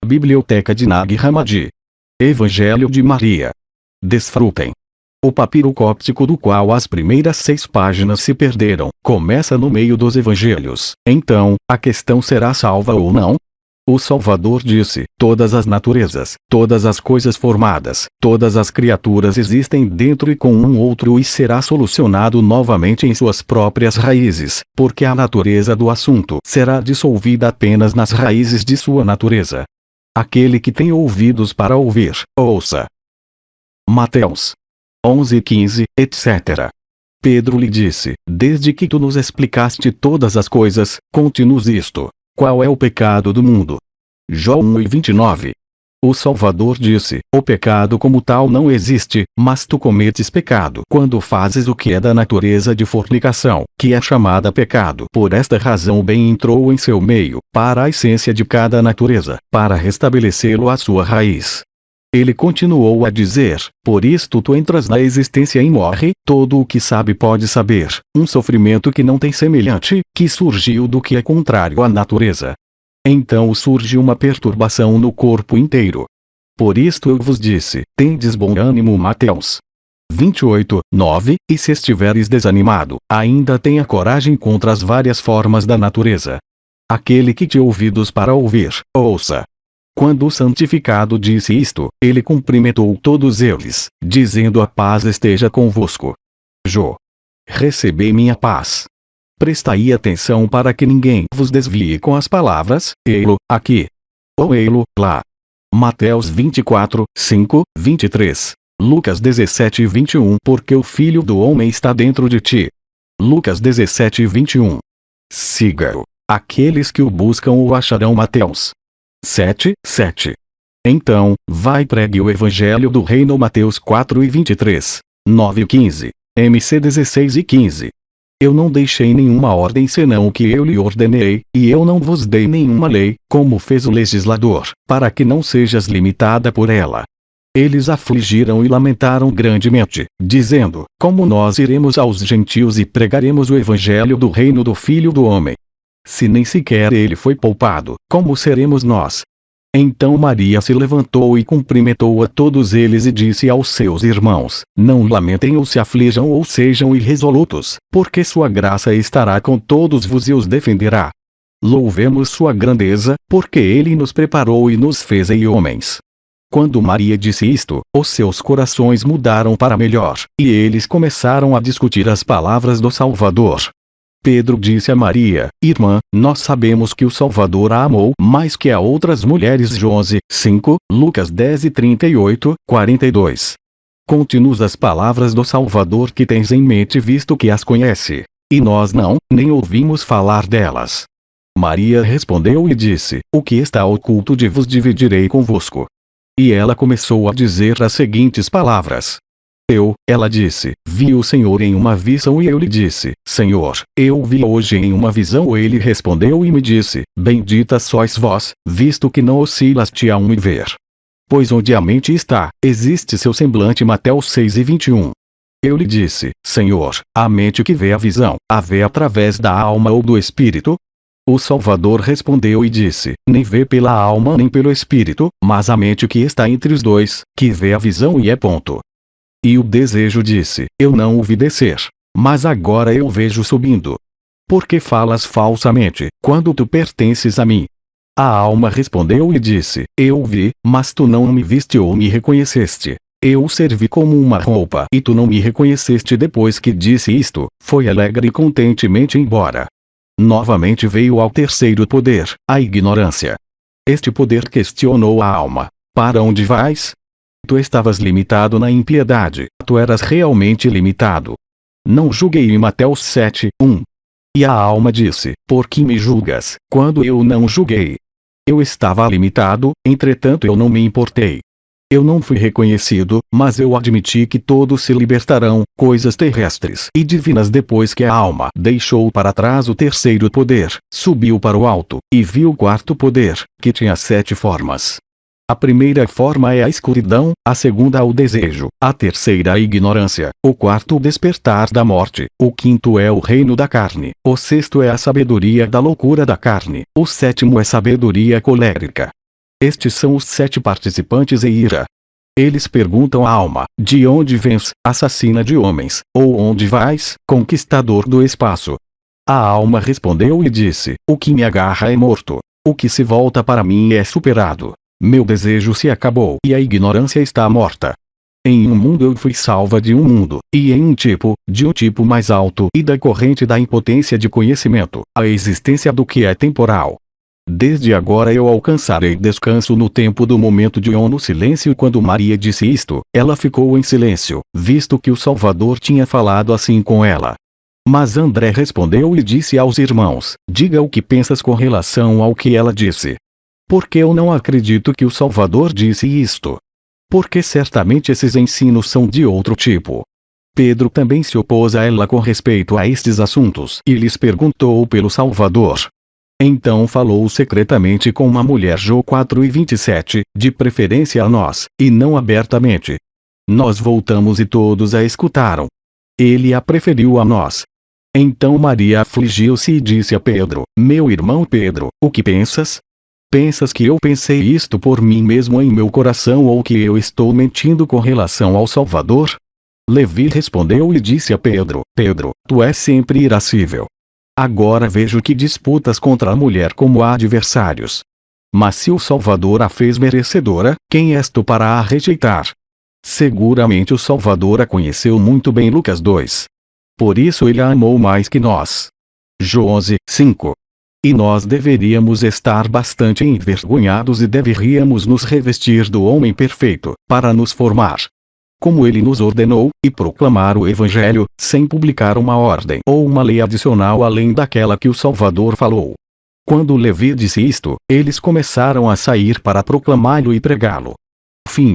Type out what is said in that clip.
Biblioteca de Nag Hammadi. Evangelho de Maria. Desfrutem. O papiro cóptico do qual as primeiras 6 páginas se perderam, começa no meio dos evangelhos. Então, a questão será salva ou não? O Salvador disse: todas as naturezas, todas as coisas formadas, todas as criaturas existem dentro e com um outro e será solucionado novamente em suas próprias raízes, porque a natureza do assunto será dissolvida apenas nas raízes de sua natureza. Aquele que tem ouvidos para ouvir, ouça. Mateus 11:15, etc. Pedro lhe disse: desde que tu nos explicaste todas as coisas, conte-nos isto. Qual é o pecado do mundo? Jó 1:29. O Salvador disse: o pecado como tal não existe, mas tu cometes pecado quando fazes o que é da natureza de fornicação, que é chamada pecado. Por esta razão o bem entrou em seu meio, para a essência de cada natureza, para restabelecê-lo à sua raiz. Ele continuou a dizer: por isto tu entras na existência e morre, todo o que sabe pode saber, um sofrimento que não tem semelhante, que surgiu do que é contrário à natureza. Então surge uma perturbação no corpo inteiro. Por isto eu vos disse: tendes bom ânimo. Mateus 28:9. E se estiveres desanimado, ainda tenha coragem contra as várias formas da natureza. Aquele que te ouvidos para ouvir, ouça. Quando o santificado disse isto, ele cumprimentou todos eles, dizendo: a paz esteja convosco. Jó. Recebei minha paz. Prestai atenção para que ninguém vos desvie com as palavras, ei-lo, aqui. Ou ei-lo, lá. Mateus 24:5, 23. Lucas 17:21. Porque o Filho do Homem está dentro de ti. Lucas 17:21. Siga-o. Aqueles que o buscam o acharão. Mateus 7:7. Então, vai e pregue o Evangelho do Reino. Mateus 4:23, 9:15, MC 16:15. Eu não deixei nenhuma ordem senão o que eu lhe ordenei, e eu não vos dei nenhuma lei, como fez o legislador, para que não sejas limitada por ela. Eles afligiram e lamentaram grandemente, dizendo: como nós iremos aos gentios e pregaremos o Evangelho do Reino do Filho do Homem? Se nem sequer ele foi poupado, como seremos nós? Então Maria se levantou e cumprimentou a todos eles e disse aos seus irmãos: não lamentem ou se aflijam ou sejam irresolutos, porque sua graça estará com todos vos e os defenderá. Louvemos sua grandeza, porque ele nos preparou e nos fez homens. Quando Maria disse isto, os seus corações mudaram para melhor, e eles começaram a discutir as palavras do Salvador. Pedro disse a Maria: irmã, nós sabemos que o Salvador a amou mais que a outras mulheres. João 5, Lucas 10:38, 42. Conte-nos as palavras do Salvador que tens em mente, visto que as conhece, e nós não, nem ouvimos falar delas. Maria respondeu e disse: o que está oculto de vos dividirei convosco. E ela começou a dizer as seguintes palavras. Ela disse: vi o Senhor em uma visão. E eu lhe disse: Senhor, eu vi hoje em uma visão. Ele respondeu e me disse: bendita sois vós, visto que não oscilaste a e ver. Pois onde a mente está, existe seu semblante. Mateus 6:21. Eu lhe disse: Senhor, a mente que vê a visão, a vê através da alma ou do espírito? O Salvador respondeu e disse: nem vê pela alma nem pelo espírito, mas a mente que está entre os dois, que vê a visão e é ponto. E o desejo disse: eu não o vi descer, mas agora eu vejo subindo. Porque falas falsamente, quando tu pertences a mim? A alma respondeu e disse: eu vi, mas tu não me viste ou me reconheceste. Eu servi como uma roupa e tu não me reconheceste. Depois que disse isto, foi alegre e contentemente embora. Novamente veio ao terceiro poder, a ignorância. Este poder questionou a alma: para onde vais? Tu estavas limitado na impiedade, tu eras realmente limitado. Não julguei. Em Mateus 7:1. E a alma disse: por que me julgas, quando eu não julguei? Eu estava limitado, entretanto eu não me importei. Eu não fui reconhecido, mas eu admiti que todos se libertarão, coisas terrestres e divinas. Depois que a alma deixou para trás o terceiro poder, subiu para o alto, e viu o quarto poder, que tinha 7 formas. A primeira forma é a escuridão, a segunda o desejo, a terceira a ignorância, o quarto o despertar da morte, o quinto é o reino da carne, o sexto é a sabedoria da loucura da carne, o sétimo é sabedoria colérica. Estes são os 7 participantes em ira. Eles perguntam à alma: de onde vens, assassina de homens, ou onde vais, conquistador do espaço? A alma respondeu e disse: o que me agarra é morto. O que se volta para mim é superado. Meu desejo se acabou e a ignorância está morta. Em um mundo eu fui salva de um mundo, e em um tipo, de um tipo mais alto e da corrente da impotência de conhecimento, a existência do que é temporal. Desde agora eu alcançarei descanso no tempo do momento de no silêncio. Quando Maria disse isto, ela ficou em silêncio, visto que o Salvador tinha falado assim com ela. Mas André respondeu e disse aos irmãos: diga o que pensas com relação ao que ela disse. Porque eu não acredito que o Salvador disse isto. Porque certamente esses ensinos são de outro tipo. Pedro também se opôs a ela com respeito a estes assuntos e lhes perguntou pelo Salvador. Então falou secretamente com uma mulher. Jó 4:27, de preferência a nós, e não abertamente. Nós voltamos e todos a escutaram. Ele a preferiu a nós. Então Maria afligiu-se e disse a Pedro: meu irmão Pedro, o que pensas? Pensas que eu pensei isto por mim mesmo em meu coração ou que eu estou mentindo com relação ao Salvador? Levi respondeu e disse a Pedro: Pedro, tu és sempre irascível. Agora vejo que disputas contra a mulher como adversários. Mas se o Salvador a fez merecedora, quem és tu para a rejeitar? Seguramente o Salvador a conheceu muito bem. Lucas 2. Por isso ele a amou mais que nós. Jó 11:5. E nós deveríamos estar bastante envergonhados e deveríamos nos revestir do homem perfeito, para nos formar como ele nos ordenou, e proclamar o Evangelho, sem publicar uma ordem ou uma lei adicional além daquela que o Salvador falou. Quando Levi disse isto, eles começaram a sair para proclamá-lo e pregá-lo. Fim.